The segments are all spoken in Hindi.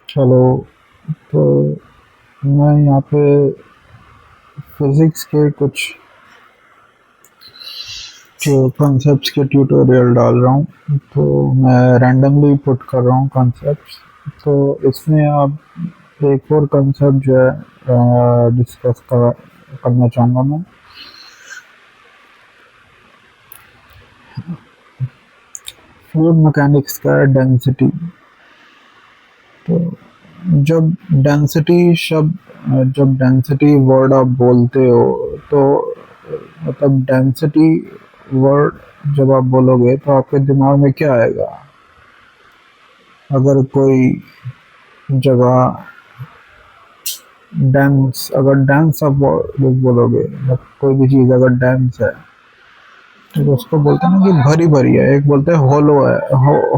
चलो, तो मैं यहाँ पे फिज़िक्स के कुछ जो कॉन्सेप्ट्स के ट्यूटोरियल डाल रहा हूँ। तो मैं रैंडमली पुट कर रहा हूँ कॉन्सेप्ट्स। तो इसमें आप एक और कॉन्सेप्ट जो है डिस्कस करना चाहूँगा मैं। फ्लूइड मैकेनिक्स का डेंसिटी। तो जब डेंसिटी शब्द जब डेंसिटी वर्ड आप बोलते हो, तो मतलब डेंसिटी वर्ड जब आप बोलोगे तो आपके दिमाग में क्या आएगा? अगर कोई जगह अगर डेंस आप बोलोगे, मतलब कोई भी चीज़ अगर डेंस है तो उसको बोलते हैं ना कि भरी भरी है। एक बोलते हैं होलो है।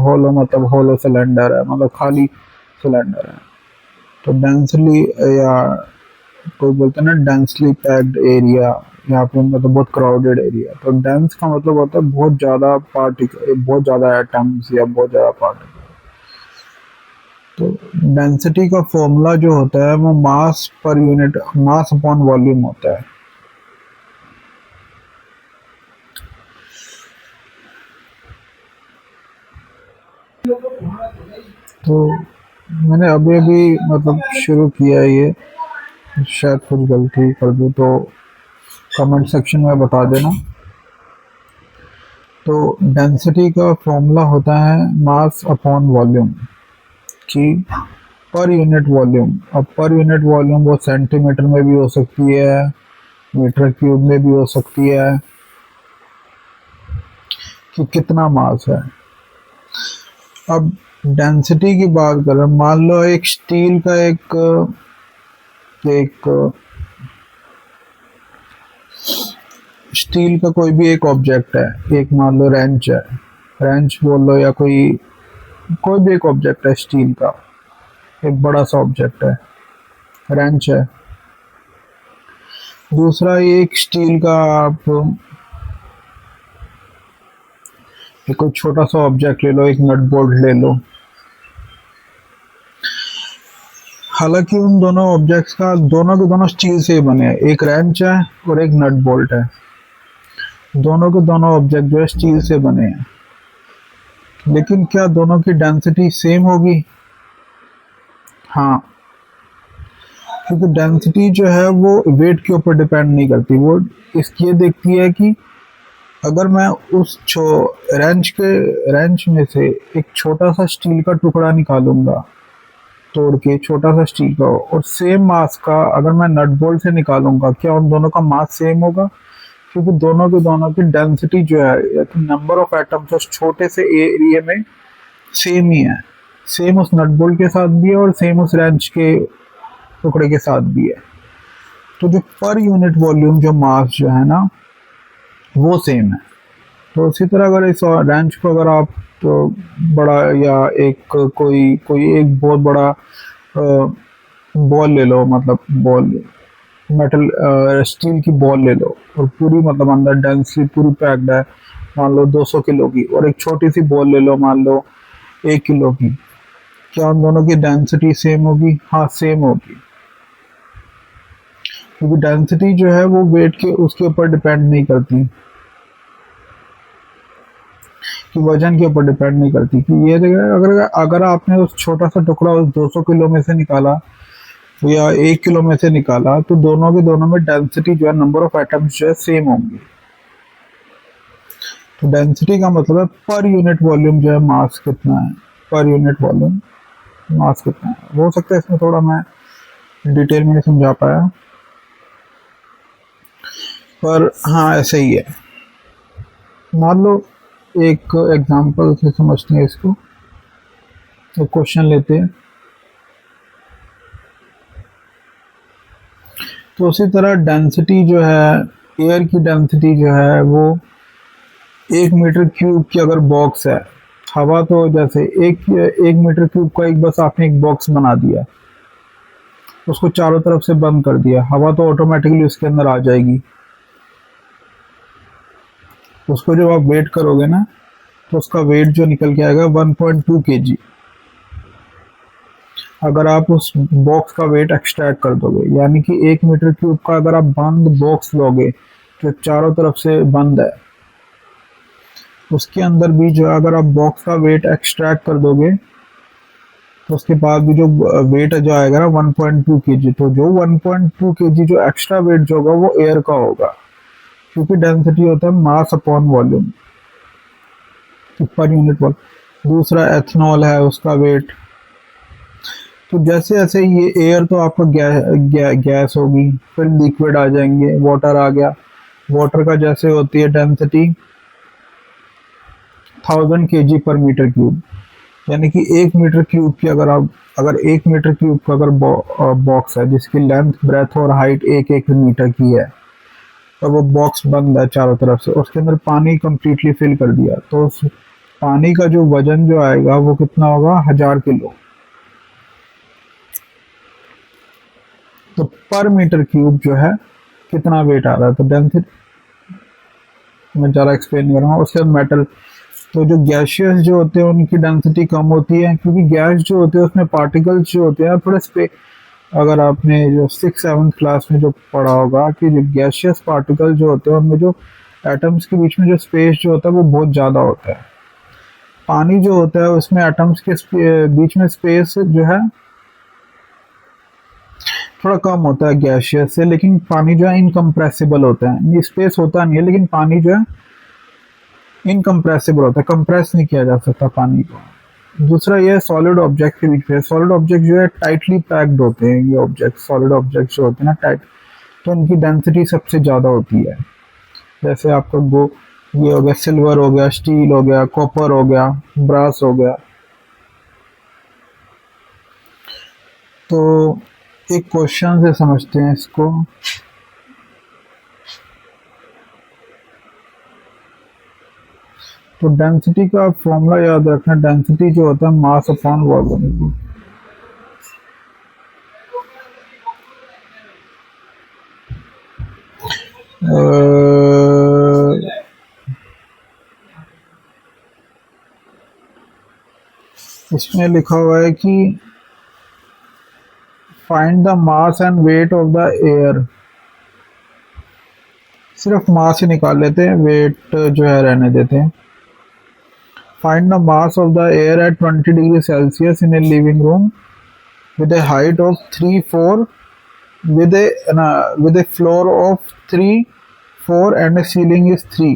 होलो मतलब होलो सिलेंडर है, मतलब खाली सिलेंडर है। तो डेंसली, या कोई बोलते हैं ना डेंसली पैक्ड एरिया, या फिर मतलब बहुत क्राउडेड एरिया। तो डेंस का मतलब होता है बहुत ज़्यादा पार्टिकल, बहुत ज़्यादा एटम्स या बहुत ज़्यादा पार्टिकल। तो डेंसिटी का फॉर्मूला जो होता है वो मास per unit, mass upon volume होता है। तो मैंने अभी अभी मतलब शुरू किया है ये। शायद कुछ गलती कर दूँ तो कमेंट सेक्शन में बता देना। तो डेंसिटी का फॉर्मूला होता है मास अपॉन वॉल्यूम की पर यूनिट वॉल्यूम। अब पर यूनिट वॉल्यूम वो सेंटीमीटर में भी हो सकती है, मीटर क्यूब में भी हो सकती है, कि कितना मास है। अब डेंसिटी की बात करें, मान लो एक स्टील का एक एक स्टील का कोई भी एक ऑब्जेक्ट है। एक मान लो रेंच है, रेंच बोल लो, या कोई कोई भी एक ऑब्जेक्ट है स्टील का, एक बड़ा सा ऑब्जेक्ट है, रेंच है। दूसरा एक स्टील का आप एक कोई छोटा सा ऑब्जेक्ट ले लो, एक नट बोल्ट ले लो। हालांकि उन दोनों ऑब्जेक्ट्स का, दोनों के दोनों स्टील से ही बने हैं। एक रेंच है और एक नट बोल्ट है। दोनों के दोनों ऑब्जेक्ट जो है स्टील से बने हैं। लेकिन क्या दोनों की डेंसिटी सेम होगी? हाँ, क्योंकि डेंसिटी जो है वो वेट के ऊपर डिपेंड नहीं करती। वो इसकी ये देखती है कि अगर मैं उस रेंच में से एक छोटा सा स्टील का टुकड़ा निकालूंगा, तोड़ के छोटा सा स्टील का, और सेम मास का अगर मैं नट बोल्ट से निकालूंगा, क्या उन दोनों का मास सेम होगा? क्योंकि दोनों के दोनों की डेंसिटी जो है, या तो नंबर ऑफ एटम्स उस छोटे से एरिया में सेम ही है। सेम उस नट बोल्ट के साथ भी है और सेम उस रेंच के टुकड़े के साथ भी है। तो जो पर यूनिट वॉल्यूम जो मास जो है ना, वो सेम है। तो उसी तरह अगर इस रेंच को अगर आप तो बड़ा, या एक कोई कोई एक बहुत बड़ा बॉल ले लो, मतलब बॉल, मेटल स्टील की बॉल ले लो, और पूरी मतलब अंदर डेंसली पूरी पैक्ड है, मान लो 200 किलो की। और एक छोटी सी बॉल ले लो, मान लो 1 किलो की। क्या उन दोनों की डेंसिटी सेम होगी? हाँ, सेम होगी। क्योंकि डेंसिटी जो है वो वेट के उसके ऊपर डिपेंड नहीं करती, कि वजन के ऊपर डिपेंड नहीं करती। कि ये देखिए, अगर अगर आपने उस छोटा सा टुकड़ा उस 200 किलो में से निकाला, या 1 किलो में से निकाला, तो दोनों के दोनों में डेंसिटी जो है, नंबर ऑफ एटम्स जो है सेम होंगे। तो डेंसिटी का मतलब है पर यूनिट वॉल्यूम जो है मास कितना है, पर यूनिट वॉल्यूम मास कितना है। हो सकता है इसमें थोड़ा मैं डिटेल में नहीं समझा पाया, पर हाँ ऐसे ही है। मान लो एक एग्जांपल से समझते हैं इसको। एक क्वेश्चन लेते हैं। तो उसी तरह डेंसिटी जो है, एयर की डेंसिटी जो है वो 1 मीटर क्यूब की अगर बॉक्स है, हवा तो जैसे एक 1 मीटर क्यूब का एक बस आपने एक बॉक्स बना दिया, उसको चारों तरफ से बंद कर दिया, हवा तो ऑटोमेटिकली उसके अंदर आ जाएगी। उसको जब आप वेट करोगे ना, तो उसका वेट जो निकल के आएगा 1.2 kg। अगर आप उस बॉक्स का वेट एक्सट्रैक्ट कर दोगे, यानी कि 1 मीटर क्यूब का अगर आप बंद बॉक्स लोगे जो चारों तरफ से बंद है, उसके अंदर भी जो है अगर आप बॉक्स का वेट एक्सट्रैक्ट कर दोगे तो उसके बाद भी जो वेट जो आएगा ना 1.2 केजी, तो जो 1.2 केजी जो एक्स्ट्रा वेट जो होगा वो एयर का होगा, क्योंकि डेंसिटी होता है mass upon volume per unit volume. दूसरा एथनॉल है, उसका वेट। तो जैसे जैसे ये एयर तो आपका गैस होगी, फिर लिक्विड आ जाएंगे, वाटर आ गया। वाटर का जैसे होती है डेंसिटी 1000 kg/m³, यानी कि 1 मीटर क्यूब की अगर 1 मीटर क्यूब का अगर बॉक्स है जिसकी लेंथ ब्रेथ और हाइट 1-1 मीटर की है, और वो बॉक्स बंद है चारों तरफ से, उसके अंदर पानी कंप्लीटली फिल कर दिया, तो उस पानी का जो वजन जो आएगा वो कितना होगा, 1000 किलो। तो पर मीटर क्यूब जो है कितना वेट आ रहा है। तो डेंसिटी मैं ज़्यादा एक्सप्लेन नहीं कर रहा हूँ। उसके बाद मेटल, तो जो गैशियस जो होते हैं उनकी डेंसिटी कम होती है, क्योंकि गैस जो होते हैं उसमें पार्टिकल्स जो होते हैं थोड़े अगर आपने जो 6-7 क्लास में जो पढ़ा होगा कि जो गैशियस पार्टिकल जो होते हैं उनमें जो एटम्स के बीच में जो स्पेस जो होता है वो बहुत ज़्यादा होता है। पानी जो होता है उसमें एटम्स के बीच में स्पेस जो है थोड़ा कम होता है गैशियस से, लेकिन पानी जो है इनकम्प्रेसिबल होता है। ये स्पेस होता नहीं है, लेकिन पानी जो है इनकम्प्रेसिबल होता है, कंप्रेस नहीं किया जा सकता पानी को। दूसरा ये सॉलिड ऑब्जेक्ट के बीच में, सॉलिड ऑब्जेक्ट जो है टाइटली पैक्ड होते हैं, ये ऑब्जेक्ट सॉलिड ऑब्जेक्ट जो होते हैं ना टाइट, तो उनकी डेंसिटी सबसे ज़्यादा होती है। जैसे आपका ये हो गया सिल्वर हो गया, स्टील हो गया, कॉपर हो गया, ब्रास हो गया। तो एक क्वेश्चन से समझते हैं इसको। तो डेंसिटी का फॉर्मूला याद रखना, डेंसिटी जो होता है मास अपॉन वॉल्यूम। इसमें लिखा हुआ है कि find the mass and weight of the air. सिर्फ मास ही निकाल लेते हैं, वेट जो है रहने देते हैं। Find the mass of the air at 20 degree Celsius in a living room with a height of 3-4 with a floor of 3-4 and a ceiling is 3।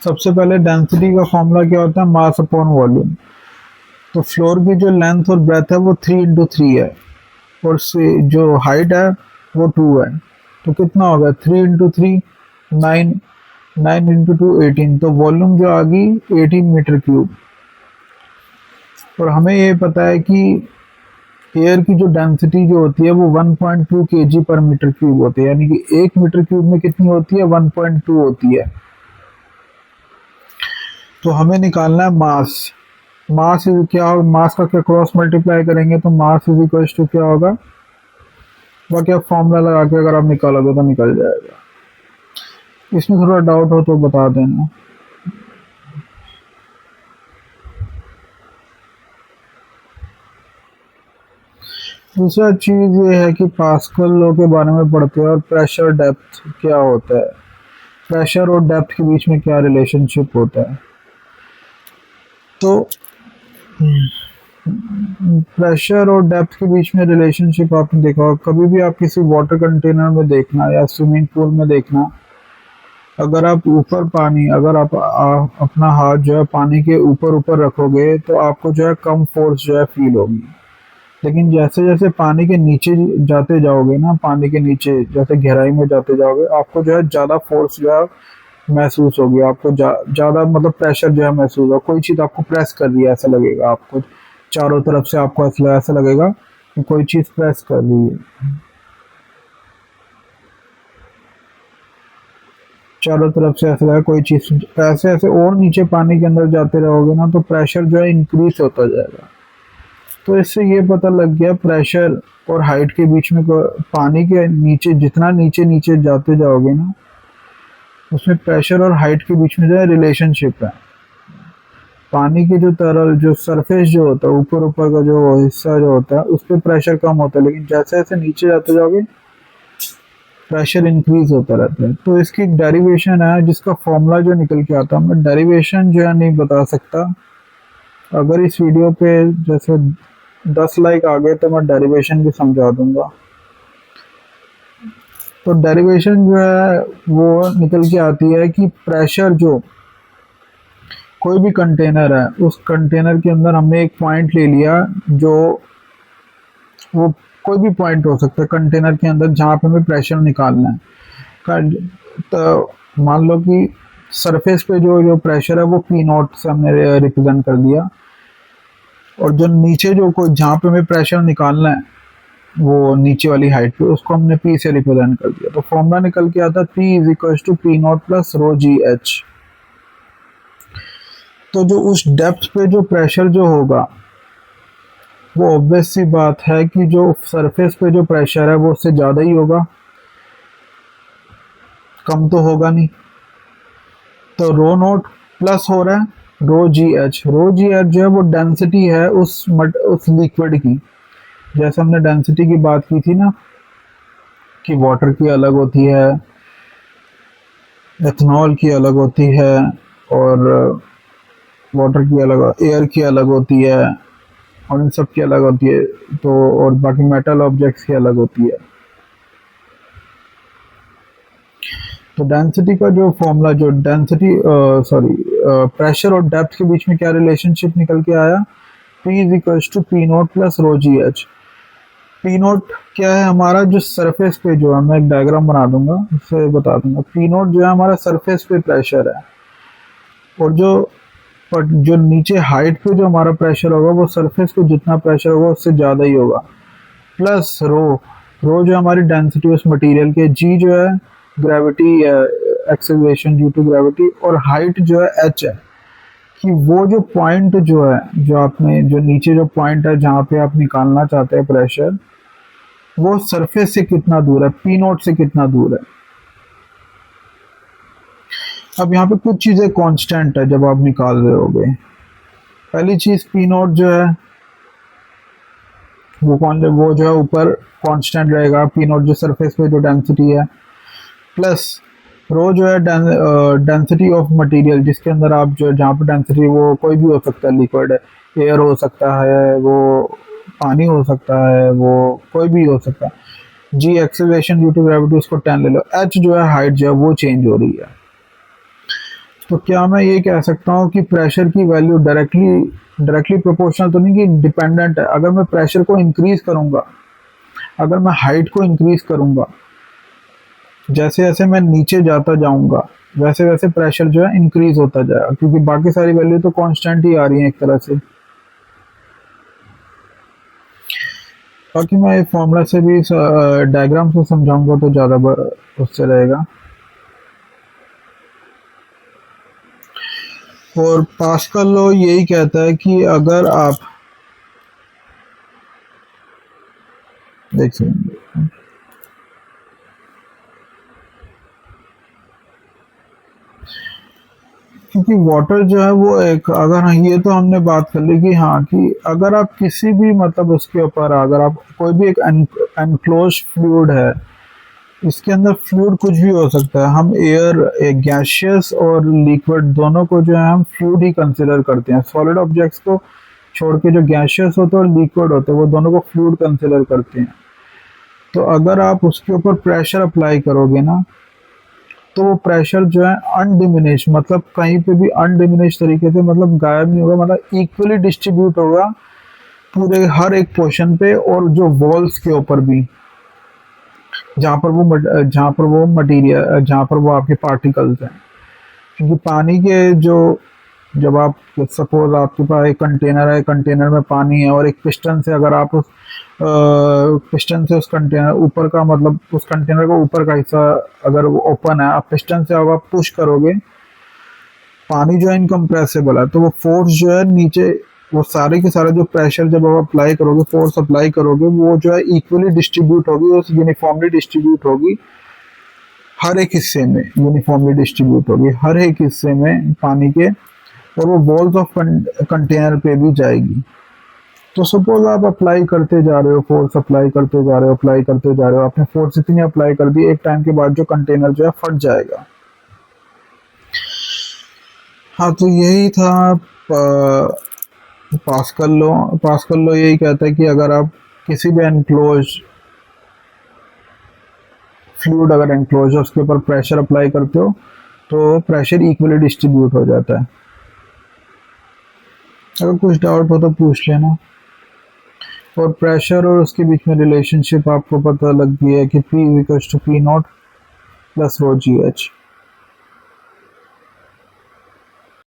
सबसे पहले डेंसिटी का फॉर्मूला क्या होता है, मास अपॉन वॉल्यूम। तो फ्लोर की जो लेंथ और ब्रेथ है वो 3x3 है, और जो हाइट है वो 2 है। तो कितना होगा, 3x3 9, 9x2 18। तो वॉल्यूम जो आ गई 18 मीटर क्यूब। और हमें ये पता है कि एयर की जो डेंसिटी जो होती है वो 1.2 kg/m³ होती है, यानी कि 1 मीटर क्यूब में कितनी होती है, 1.2 होती है। तो हमें निकालना है मास। मास क्या, मास का क्या क्रॉस मल्टीप्लाई करेंगे तो मास इज इक्वल टू क्या होगा, बाकी आप फॉर्मूला लगा के अगर आप निकालोगे तो निकल जाएगा। इसमें थोड़ा डाउट हो तो बता देना। दूसरा चीज ये है कि पास्कल लॉ के बारे में पढ़ते हैं, और प्रेशर डेप्थ क्या होता है, प्रेशर और डेप्थ के बीच में क्या रिलेशनशिप होता है। तो प्रेशर और डेप्थ के बीच में रिलेशनशिप आपने देखा होगा, कभी भी आप किसी वाटर कंटेनर में देखना या स्विमिंग पूल में देखना, अगर आप अगर आप अपना हाथ जो है पानी के ऊपर ऊपर रखोगे तो आपको जो है कम फोर्स जो है फील होगी। लेकिन जैसे जैसे पानी के नीचे जाते जाओगे ना, पानी के नीचे जैसे गहराई में जाते जाओगे, आपको जो है ज़्यादा फोर्स जो है महसूस होगी, आपको ज़्यादा मतलब प्रेशर जो है महसूस होगा, कोई चीज़ आपको प्रेस कर रही है ऐसा लगेगा आपको, चारों तरफ से आपको ऐसा लगेगा कि कोई चीज़ प्रेस कर रही है, चारों तरफ से ऐसा लगेगा कोई चीज़। ऐसे ऐसे और नीचे पानी के अंदर जाते रहोगे ना तो प्रेशर जो है इंक्रीज होता जाएगा। तो इससे ये पता लग गया प्रेशर और हाइट के बीच में, पानी के नीचे जितना नीचे नीचे जाते जाओगे ना, उसमें प्रेशर और हाइट के बीच में जो है रिलेशनशिप है। पानी की जो तरल जो सरफेस जो होता है, ऊपर ऊपर का जो हिस्सा जो होता है, उस पर प्रेशर कम होता है, लेकिन जैसे जैसे नीचे जाते जाओगे प्रेशर इंक्रीज होता रहता है। तो इसकी एक डेरिवेशन है जिसका फॉर्मूला जो निकल के आता है, मैं डेरिवेशन जो है नहीं बता सकता। अगर इस वीडियो पे जैसे 10 लाइक आ गए तो मैं डेरिवेशन भी समझा दूंगा। तो डेरिवेशन जो है वो निकल के आती है कि प्रेशर जो कोई भी कंटेनर है, उस कंटेनर के अंदर हमने एक पॉइंट ले लिया, जो वो कोई भी पॉइंट हो सकता है कंटेनर के अंदर जहाँ पे हमें प्रेशर निकालना है। तो मान लो कि सरफेस पे जो जो प्रेशर है वो पी नॉट से हमने रिप्रेजेंट कर दिया, और जो नीचे जो कोई जहाँ पे हमें प्रेशर निकालना है वो नीचे वाली हाइट पे, उसको हमने पी से रिप्रेजेंट कर दिया। तो फॉर्मूला निकल के आता है P is equal to P naught plus rho g h. तो जो उस डेप्थ पे जो प्रेशर जो होगा, वो ऑब्वियस सी बात है कि जो सरफेस पे जो प्रेशर है वो उससे ज़्यादा ही होगा, कम तो होगा नहीं। तो रो नोट प्लस हो रहा है रो जी एच। रो जी एच जो है वो डेंसिटी है उस लिक्विड की। जैसे हमने डेंसिटी की बात की थी ना, कि वाटर की अलग होती है, एथनॉल की अलग होती है, और वाटर की अलग, एयर की अलग होती है, और इन सब की अलग होती है। तो और बाकी मेटल ऑब्जेक्ट्स की अलग होती है। तो डेंसिटी का जो फॉर्मूला, जो डेंसिटी प्रेशर और डेप्थ के बीच में क्या रिलेशनशिप निकल के आया, P is equal to P naught plus rho g h. P naught क्या है हमारा, जो सरफेस पे जो है, मैं एक डायग्राम बना दूंगा उससे बता दूंगा। पी नोट जो है हमारा सरफेस पे प्रेशर है, और जो नीचे हाइट पे जो हमारा प्रेशर होगा वो सरफेस पे जितना प्रेशर होगा उससे ज़्यादा ही होगा, प्लस रो। रो जो हमारी डेंसिटी उस मटेरियल के, जी जो है gravity, acceleration due to gravity, और हाइट जो है एच है, कि वो जो पॉइंट जो है, जो आपने जो नीचे जो पॉइंट है जहाँ पे आप निकालना चाहते हैं प्रेशर, वो सरफेस से कितना दूर है, पी नोट से कितना दूर है। अब यहाँ पे कुछ चीज़ें कांस्टेंट है जब आप निकाल रहे होगे। पहली चीज़ पी नोट जो है वो जो है ऊपर कांस्टेंट रहेगा, पी नोट जो सरफेस पे जो डेंसिटी है, प्लस रो जो है डेंसिटी ऑफ मटेरियल, जिसके अंदर आप जो जहाँ पे डेंसिटी, वो कोई भी हो सकता है, लिक्विड एयर हो सकता है, वो पानी हो सकता है, वो कोई भी हो सकता है। जी एक्सेलरेशन ड्यू टू ग्रेविटी, उसको 10 ले लो। एच जो है हाइट जो है वो चेंज हो रही है। तो क्या मैं ये कह सकता हूँ कि प्रेशर की वैल्यू डायरेक्टली प्रोपोर्शनल तो नहीं, कि डिपेंडेंट है। अगर मैं प्रेशर को इंक्रीज करूँगा, अगर मैं हाइट को इंक्रीज करूँगा, जैसे जैसे मैं नीचे जाता जाऊँगा वैसे वैसे प्रेशर जो है इंक्रीज होता जाएगा, क्योंकि बाकी सारी वैल्यू तो कांस्टेंट ही आ रही है एक तरह से। बाकी मैं फॉर्मूला से भी डायग्राम से समझाऊंगा तो ज़्यादा उससे रहेगा। और पास्कल लॉ यही कहता है कि अगर आप देख सकते, क्योंकि वाटर जो है वो एक, अगर ये तो हमने बात कर ली कि हाँ, कि अगर आप किसी भी मतलब उसके ऊपर, अगर आप कोई भी एक एनक्लोज फ्लूइड है, इसके अंदर फ्लूइड कुछ भी हो सकता है। हम एयर, एक गैशियस और लिक्विड दोनों को जो है हम फ्लूइड ही कंसिडर करते हैं। सॉलिड ऑब्जेक्ट्स को छोड़ के जो गैशियस होते हैं और लिक्विड होते हैं वो दोनों को फ्लूइड कंसिडर करते हैं। तो अगर आप उसके ऊपर प्रेशर अप्लाई करोगे ना, तो वो प्रेशर जो है अनडिमिनिश, मतलब कहीं पे भी अनडिमिनिश तरीके से, मतलब गायब नहीं होगा, मतलब इक्वली डिस्ट्रीब्यूट होगा पूरे हर एक पोर्शन पे, और जो वॉल्स के ऊपर भी, जहाँ पर वो मटेरियल, जहाँ पर वो आपके पार्टिकल्स हैं। क्योंकि पानी के जो, जब आप सपोज आपके पास एक कंटेनर है, कंटेनर में पानी है, और एक पिस्टन से अगर आप उस पिस्टन से उस कंटेनर ऊपर का, मतलब उस कंटेनर का ऊपर का हिस्सा अगर वो ओपन है, आप पिस्टन से अब आप पुश करोगे, पानी जो है इनकम्प्रेसिबल है, तो वो फोर्स जो है नीचे, वो सारे के सारे जो प्रेशर जब आप अप्लाई करोगे, फोर्स अप्लाई करोगे, वो जो है इक्वली डिस्ट्रीब्यूट होगी, उस यूनिफॉर्मली डिस्ट्रीब्यूट होगी हर एक हिस्से में, यूनिफॉर्मली डिस्ट्रीब्यूट होगी हर एक हिस्से में पानी के, और वो वॉल्स ऑफ कंटेनर पे भी जाएगी। तो सपोज आप अप्लाई करते जा रहे हो, फोर्स अप्लाई करते जा रहे हो, अप्लाई करते जा रहे हो, आपने फोर्स इतनी अप्लाई कर दी, एक टाइम के बाद जो कंटेनर जो है फट जाएगा। हाँ, तो यही था। पास्कल लॉ यही कहता है कि अगर आप किसी भी एनक्लोज फ्लूइड, अगर एनक्लोज है, उसके ऊपर प्रेशर अप्लाई करते हो तो प्रेशर इक्वली डिस्ट्रीब्यूट हो जाता है। अगर कुछ डाउट हो तो पूछ लेना। और प्रेशर और उसके बीच में रिलेशनशिप आपको पता लग गई है कि P equals to P naught plus rho g H.